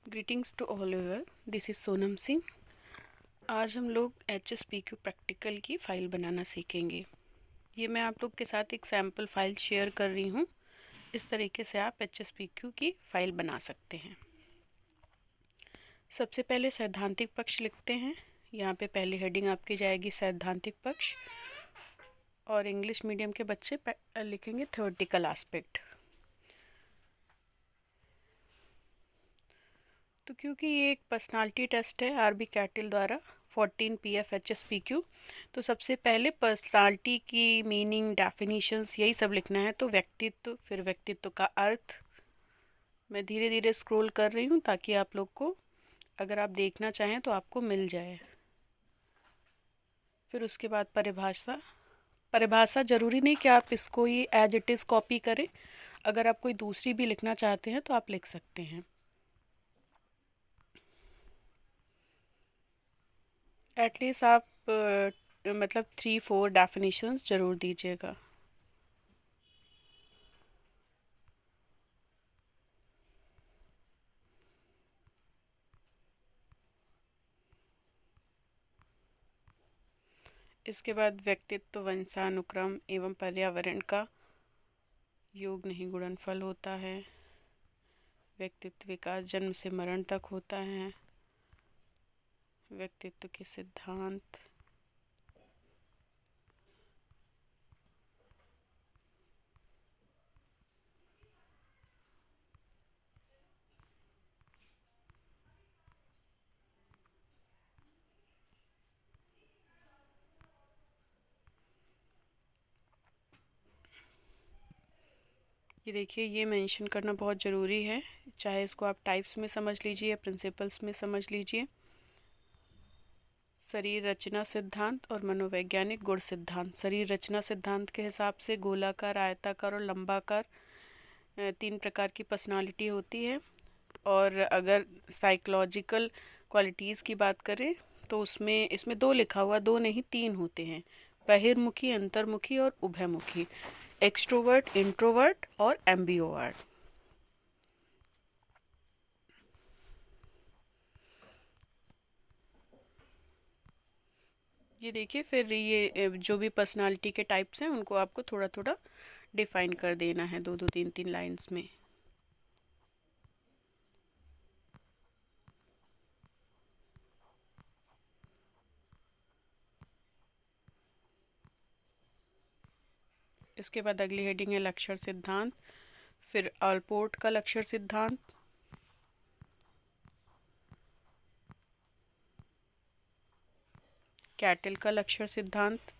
Greetings to all viewer, this is Sonam Singh. आज हम लोग HSPQ प्रैक्टिकल की फ़ाइल बनाना सीखेंगे। ये मैं आप लोग के साथ एक सैम्पल फ़ाइल शेयर कर रही हूँ। इस तरीके से आप HSPQ की फ़ाइल बना सकते हैं। सबसे पहले सैद्धांतिक पक्ष लिखते हैं। यहाँ पे पहली हेडिंग आपकी जाएगी सैद्धांतिक पक्ष, और इंग्लिश मीडियम के बच्चे लिखेंगे थ्योरेटिकल एस्पेक्ट। तो क्योंकि ये एक पर्सनालिटी टेस्ट है आरबी कैटिल द्वारा 14 PF HSPQ, तो सबसे पहले पर्सनालिटी की मीनिंग, डेफिनेशंस, यही सब लिखना है। तो व्यक्तित्व, फिर व्यक्तित्व का अर्थ। मैं धीरे धीरे स्क्रॉल कर रही हूँ ताकि आप लोग को, अगर आप देखना चाहें तो आपको मिल जाए। फिर उसके बाद परिभाषा। परिभाषा ज़रूरी नहीं कि आप इसको ही एज इट इज़ कॉपी करें। अगर आप कोई दूसरी भी लिखना चाहते हैं तो आप लिख सकते हैं। एटलीस्ट आप मतलब 3-4 डेफिनेशंस ज़रूर दीजिएगा। इसके बाद व्यक्तित्व वंशानुक्रम एवं पर्यावरण का योग नहीं गुणनफल होता है। व्यक्तित्व विकास जन्म से मरण तक होता है। व्यक्तित्व के सिद्धांत। ये देखिए, ये मेंशन करना बहुत ज़रूरी है, चाहे इसको आप टाइप्स में समझ लीजिए या प्रिंसिपल्स में समझ लीजिए। शरीर रचना सिद्धांत और मनोवैज्ञानिक गुण सिद्धांत। शरीर रचना सिद्धांत के हिसाब से गोलाकार, आयताकार और लंबाकार 3 प्रकार की पर्सनालिटी होती है। और अगर साइकोलॉजिकल क्वालिटीज़ की बात करें तो इसमें 2 लिखा हुआ, 2 नहीं 3 होते हैं। बहिर्मुखी, अंतर्मुखी और उभयमुखी। एक्सट्रोवर्ट, इंट्रोवर्ट और एम्बिवर्ट। ये देखिए, फिर ये जो भी पर्सनालिटी के टाइप्स हैं उनको आपको थोड़ा थोड़ा डिफाइन कर देना है 2-2, 3-3 लाइंस में। इसके बाद अगली हेडिंग है लक्षण सिद्धांत। फिर ऑलपोर्ट का लक्षण सिद्धांत, कैटल का लक्षण सिद्धांत,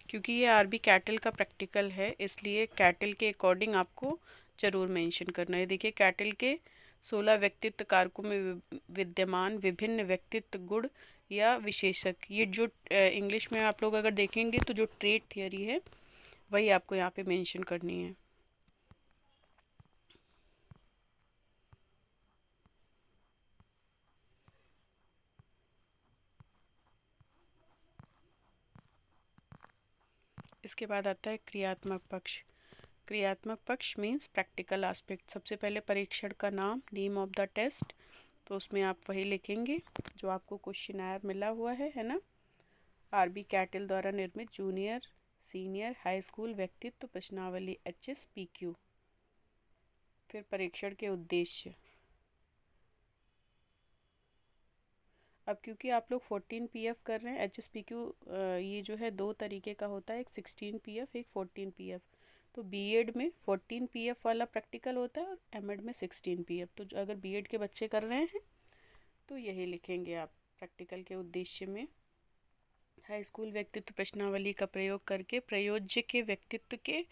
क्योंकि ये आरबी कैटल का प्रैक्टिकल है इसलिए कैटल के अकॉर्डिंग आपको जरूर मेंशन करना है। देखिए, कैटल के 16 व्यक्तित्व कारकों में विद्यमान विभिन्न व्यक्तित्व गुण या विशेषक, ये जो इंग्लिश में आप लोग अगर देखेंगे तो जो ट्रेट थियरी है वही आपको यहाँ पे मेंशन करनी है। इसके बाद आता है क्रियात्मक पक्ष। क्रियात्मक पक्ष मीन्स प्रैक्टिकल एस्पेक्ट। सबसे पहले परीक्षण का नाम, नेम ऑफ द टेस्ट, तो उसमें आप वही लिखेंगे जो आपको क्वेश्चनर मिला हुआ है ना। आरबी कैटल द्वारा निर्मित जूनियर सीनियर हाई स्कूल व्यक्तित्व प्रश्नावली HSPQ। फिर परीक्षण के उद्देश्य। अब क्योंकि आप लोग 14 PF कर रहे हैं, HSPQ ये जो है 2 तरीके का होता है, एक 16 PF, एक 14 PF। तो बीएड में 14 PF वाला प्रैक्टिकल होता है और एमएड में 16 PF। तो अगर बीएड के बच्चे कर रहे हैं तो यही लिखेंगे आप प्रैक्टिकल के उद्देश्य में। हाई स्कूल व्यक्तित्व प्रश्नावली का प्रयोग करके प्रयोज्य के व्यक्तित्व के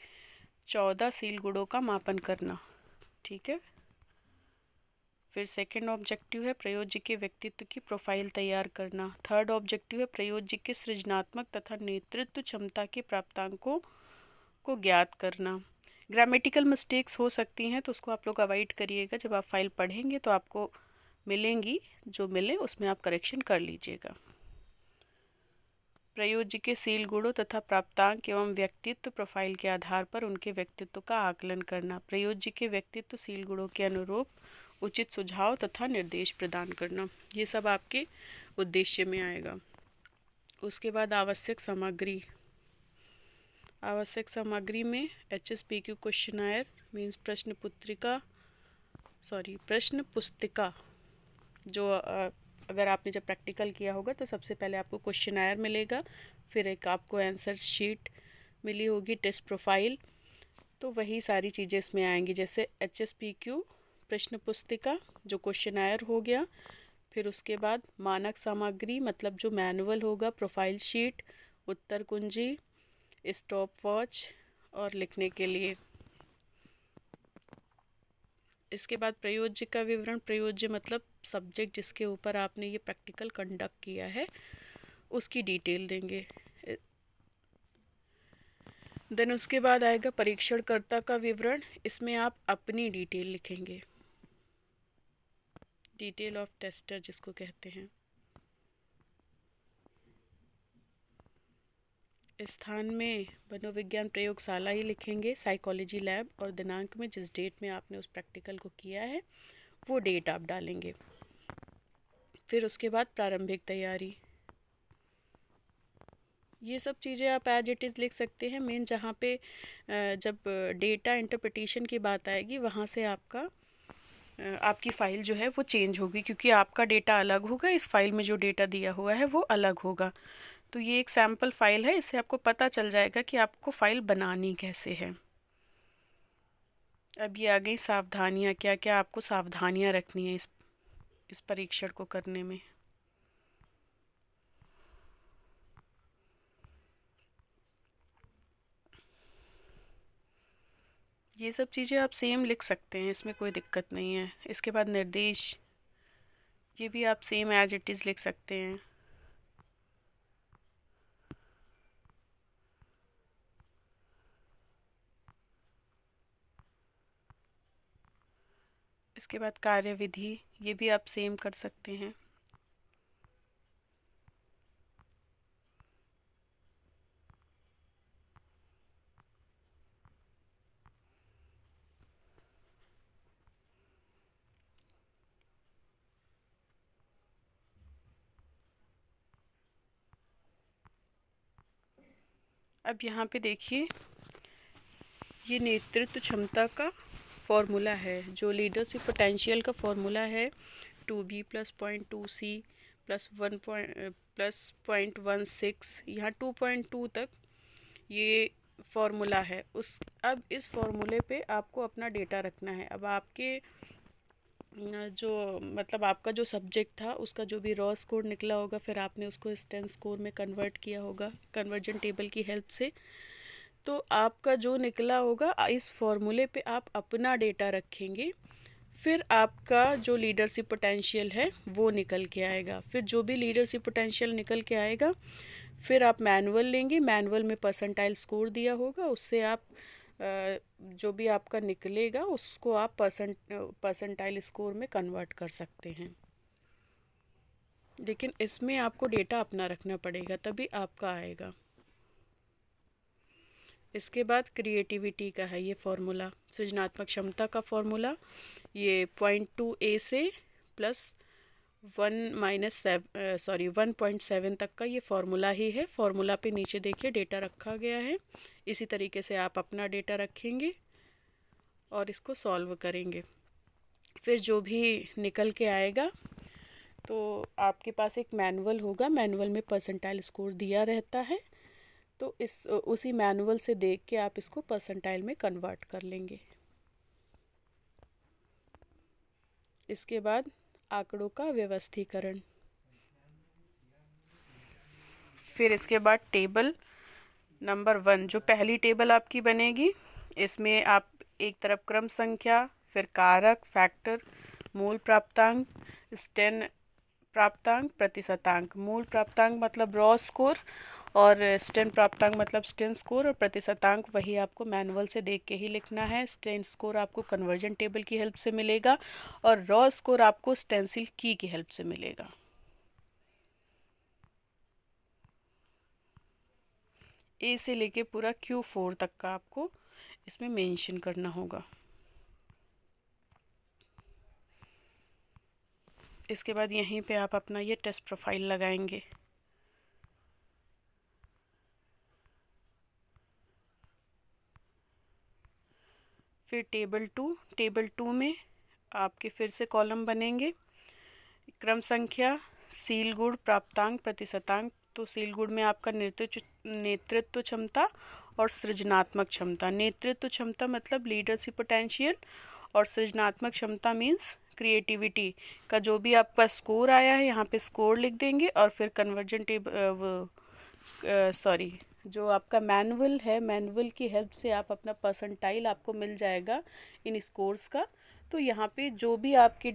14 सील गुणों का मापन करना। ठीक है। फिर सेकंड ऑब्जेक्टिव है प्रयोज्य के व्यक्तित्व की प्रोफाइल तैयार करना। थर्ड ऑब्जेक्टिव है प्रयोज्य के सृजनात्मक तथा नेतृत्व क्षमता के प्राप्तांकों को ज्ञात करना। ग्रामेटिकल मिस्टेक्स हो सकती हैं तो उसको आप लोग अवॉइड करिएगा। जब आप फाइल पढ़ेंगे तो आपको मिलेंगी, जो मिले उसमें आप करेक्शन कर लीजिएगा। प्रयोज्य के शील गुणों तथा प्राप्तांक एवं व्यक्तित्व प्रोफाइल के आधार पर उनके व्यक्तित्व का आकलन करना। प्रयोज्य के व्यक्तित्व शील गुणों के अनुरूप उचित सुझाव तथा निर्देश प्रदान करना। ये सब आपके उद्देश्य में आएगा। उसके बाद आवश्यक सामग्री। आवश्यक सामग्री में HSPQ क्वेश्चनायर मीन्स प्रश्न पुस्तिका जो अगर आपने जब प्रैक्टिकल किया होगा तो सबसे पहले आपको क्वेश्चनायर मिलेगा, फिर एक आपको आंसर शीट मिली होगी, टेस्ट प्रोफाइल, तो वही सारी चीज़ें इसमें आएंगी। जैसे HSPQ प्रश्न पुस्तिका जो क्वेश्चनायर हो गया, फिर उसके बाद मानक सामग्री मतलब जो मैनुअल होगा, प्रोफाइल शीट, उत्तर कुंजी, स्टॉप वॉच और लिखने के लिए। इसके बाद प्रयोज्य का विवरण। प्रयोज्य मतलब सब्जेक्ट जिसके ऊपर आपने ये प्रैक्टिकल कंडक्ट किया है उसकी डिटेल देंगे। देन उसके बाद आएगा परीक्षणकर्ता का विवरण। इसमें आप अपनी डिटेल लिखेंगे, डिटेल ऑफ टेस्टर जिसको कहते हैं। स्थान में मनोविज्ञान प्रयोगशाला ही लिखेंगे, साइकोलॉजी लैब, और दिनांक में जिस डेट में आपने उस प्रैक्टिकल को किया है वो डेट आप डालेंगे। फिर उसके बाद प्रारंभिक तैयारी। ये सब चीज़ें आप एज इट इज़ लिख सकते हैं। मेन जहाँ पे जब डेटा इंटरप्रिटेशन की बात आएगी वहाँ से आपकी फ़ाइल जो है वो चेंज होगी, क्योंकि आपका डेटा अलग होगा, इस फाइल में जो डेटा दिया हुआ है वो अलग होगा। तो ये एक सैम्पल फाइल है, इससे आपको पता चल जाएगा कि आपको फ़ाइल बनानी कैसे है। अब ये आ गई सावधानियाँ, क्या क्या आपको सावधानियाँ रखनी है इस परीक्षण को करने में। ये सब चीज़ें आप सेम लिख सकते हैं, इसमें कोई दिक्कत नहीं है। इसके बाद निर्देश, ये भी आप सेम एज इट इज़ लिख सकते हैं। इसके बाद कार्यविधि, ये भी आप सेम कर सकते हैं। अब यहाँ पे देखिए, ये नेतृत्व क्षमता का फॉर्मूला है, जो लीडरशिप पोटेंशियल का फॉर्मूला है 2B + 0.2C + 0.16, यहाँ 2.2 तक ये फॉर्मूला है। अब इस फॉर्मूले पे आपको अपना डेटा रखना है। अब आपके जो मतलब आपका जो सब्जेक्ट था उसका जो भी रॉ स्कोर निकला होगा, फिर आपने उसको स्टेन स्कोर में कन्वर्ट किया होगा कन्वर्जन टेबल की हेल्प से। तो आपका जो निकला होगा इस फॉर्मूले पे आप अपना डेटा रखेंगे, फिर आपका जो लीडरशिप पोटेंशियल है वो निकल के आएगा। फिर जो भी लीडरशिप पोटेंशियल निकल के आएगा, फिर आप मैनुअल लेंगे, मैनुअल में परसेंटाइल स्कोर दिया होगा, उससे आप जो भी आपका निकलेगा उसको आप परसेंटाइल स्कोर में कन्वर्ट कर सकते हैं। लेकिन इसमें आपको डेटा अपना रखना पड़ेगा, तभी आपका आएगा। इसके बाद क्रिएटिविटी का है ये फॉर्मूला, सृजनात्मक क्षमता का फॉर्मूला। ये 0.2A से +1 - तक का ये फार्मूला ही है। फार्मूला पे नीचे देखिए डेटा रखा गया है। इसी तरीके से आप अपना डेटा रखेंगे और इसको सॉल्व करेंगे। फिर जो भी निकल के आएगा तो आपके पास एक मैनुअल होगा, मैनुअल में परसेंटाइल स्कोर दिया रहता है, तो उसी मैनुअल से देख के आप इसको परसेंटाइल में कन्वर्ट कर लेंगे। इसके बाद आंकड़ों का व्यवस्थीकरण। फिर इसके बाद टेबल नंबर 1, जो पहली टेबल आपकी बनेगी, इसमें आप एक तरफ क्रम संख्या, फिर कारक फैक्टर, मूल प्राप्तांक, स्टेन प्राप्तांक, प्रतिशतांक। मूल प्राप्तांक मतलब रॉ स्कोर, और स्टेन प्राप्तांक मतलब स्टेन स्कोर, और प्रतिशतांक वही आपको मैनुअल से देख के ही लिखना है। स्टेन स्कोर आपको कन्वर्जन टेबल की हेल्प से मिलेगा, और रॉ स्कोर आपको स्टेंसिल की हेल्प से मिलेगा। ए से लेके पूरा Q4 तक का आपको इसमें मेंशन करना होगा। इसके बाद यहीं पे आप अपना ये टेस्ट प्रोफाइल लगाएंगे। फिर टेबल टू में आपके फिर से कॉलम बनेंगे, क्रम संख्या, सील गुण, प्राप्तांक, प्रतिशतांक। तो सील गुण में आपका नेतृत्व क्षमता और सृजनात्मक क्षमता। नेतृत्व क्षमता मतलब लीडरशिप पोटेंशियल, और सृजनात्मक क्षमता मीन्स क्रिएटिविटी का जो भी आपका स्कोर आया है यहाँ पे स्कोर लिख देंगे। और फिर कन्वर्जन जो आपका मैनुअल है, मैनुअल की हेल्प से आप अपना परसेंटाइल आपको मिल जाएगा इन स्कोर्स का। तो यहाँ पे जो भी आपके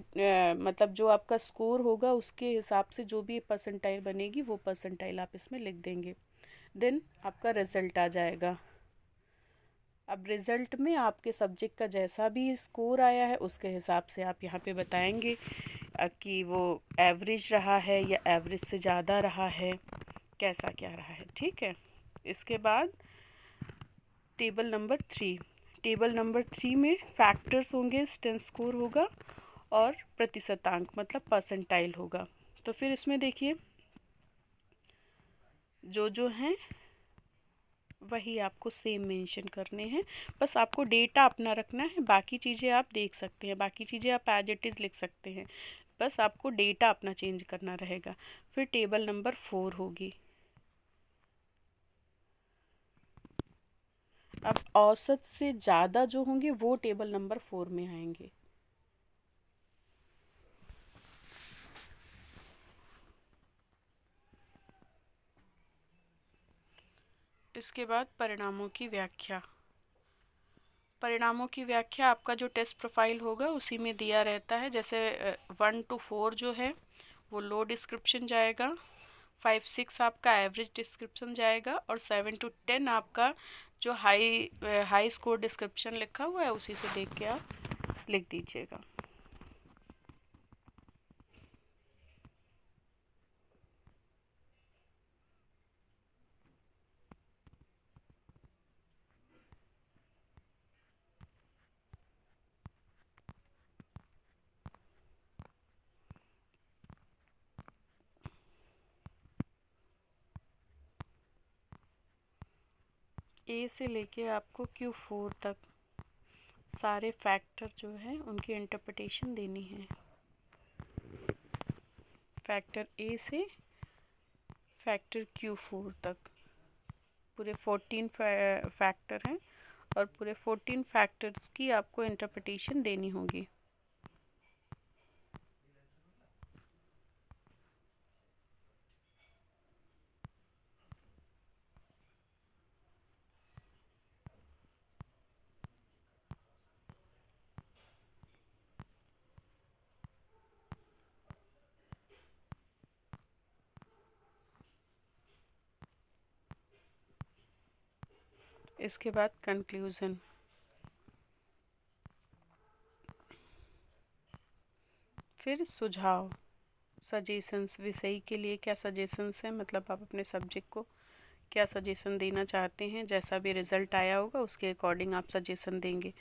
मतलब जो आपका स्कोर होगा उसके हिसाब से जो भी परसेंटाइल बनेगी वो परसेंटाइल आप इसमें लिख देंगे। देन आपका रिज़ल्ट आ जाएगा। अब रिज़ल्ट में आपके सब्जेक्ट का जैसा भी स्कोर आया है उसके हिसाब से आप यहाँ पे बताएंगे कि वो एवरेज रहा है या एवरेज से ज़्यादा रहा है, कैसा क्या रहा है। ठीक है। इसके बाद टेबल नंबर थ्री में फैक्टर्स होंगे, स्ट्रेंथ स्कोर होगा और प्रतिशतांक मतलब परसेंटाइल होगा। तो फिर इसमें देखिए जो हैं वही आपको सेम मेंशन करने हैं। बस आपको डेटा अपना रखना है, बाकी चीज़ें आप देख सकते हैं, बाकी चीज़ें आप एज इट इज़ लिख सकते हैं, बस आपको डेटा अपना चेंज करना रहेगा। फिर टेबल नंबर 4 होगी। अब औसत से ज़्यादा जो होंगे वो टेबल नंबर 4 में आएंगे। इसके बाद परिणामों की व्याख्या। परिणामों की व्याख्या आपका जो टेस्ट प्रोफाइल होगा उसी में दिया रहता है। जैसे 1 to 4 जो है वो लो डिस्क्रिप्शन जाएगा, 5 6 आपका एवरेज डिस्क्रिप्शन जाएगा, और 7 to 10 आपका जो हाई स्कोर डिस्क्रिप्शन लिखा हुआ है उसी से देख के आप लिख दीजिएगा। ए से लेके आपको Q4 तक सारे फैक्टर जो है उनकी इंटरप्रिटेशन देनी है। फैक्टर ए से फैक्टर Q4 तक पूरे 14 फैक्टर हैं, और पूरे 14 फैक्टर्स की आपको इंटरप्रिटेशन देनी होगी। इसके बाद कंक्लूजन। फिर सुझाव, सजेशंस, विषय के लिए क्या सजेशंस हैं, मतलब आप अपने सब्जेक्ट को क्या सजेशन देना चाहते हैं। जैसा भी रिज़ल्ट आया होगा उसके अकॉर्डिंग आप सजेशन देंगे।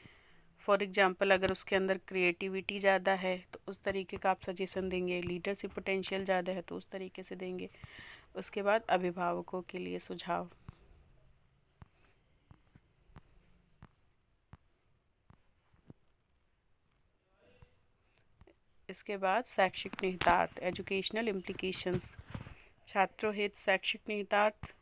फॉर एग्जांपल अगर उसके अंदर क्रिएटिविटी ज़्यादा है तो उस तरीके का आप सजेशन देंगे, लीडरशिप पोटेंशियल ज़्यादा है तो उस तरीके से देंगे। उसके बाद अभिभावकों के लिए सुझाव। इसके बाद शैक्षिक निहितार्थ, एजुकेशनल इम्प्लीकेशंस, छात्रों हित शैक्षिक निहितार्थ।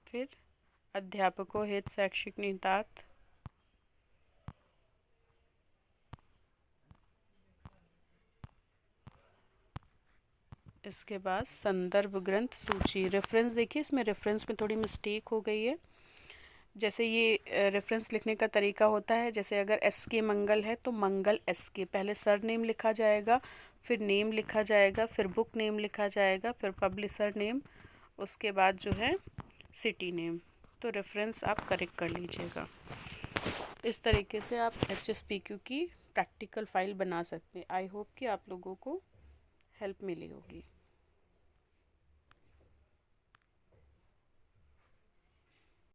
फिर अध्यापकों हित शैक्षिक निहितार्थ। इसके बाद संदर्भ ग्रंथ सूची, रेफरेंस। देखिए इसमें रेफरेंस में थोड़ी मिस्टेक हो गई है। जैसे ये रेफरेंस लिखने का तरीका होता है, जैसे अगर एस के मंगल है तो मंगल एस के, पहले सर नेम लिखा जाएगा, फिर नेम लिखा जाएगा, फिर बुक नेम लिखा जाएगा, फिर पब्लिशर नेम, उसके बाद जो है सिटी नेम। तो रेफरेंस आप करेक्ट कर लीजिएगा। इस तरीके से आप HSPQ की प्रैक्टिकल फ़ाइल बना सकते हैं। आई होप कि आप लोगों को हेल्प मिली होगी।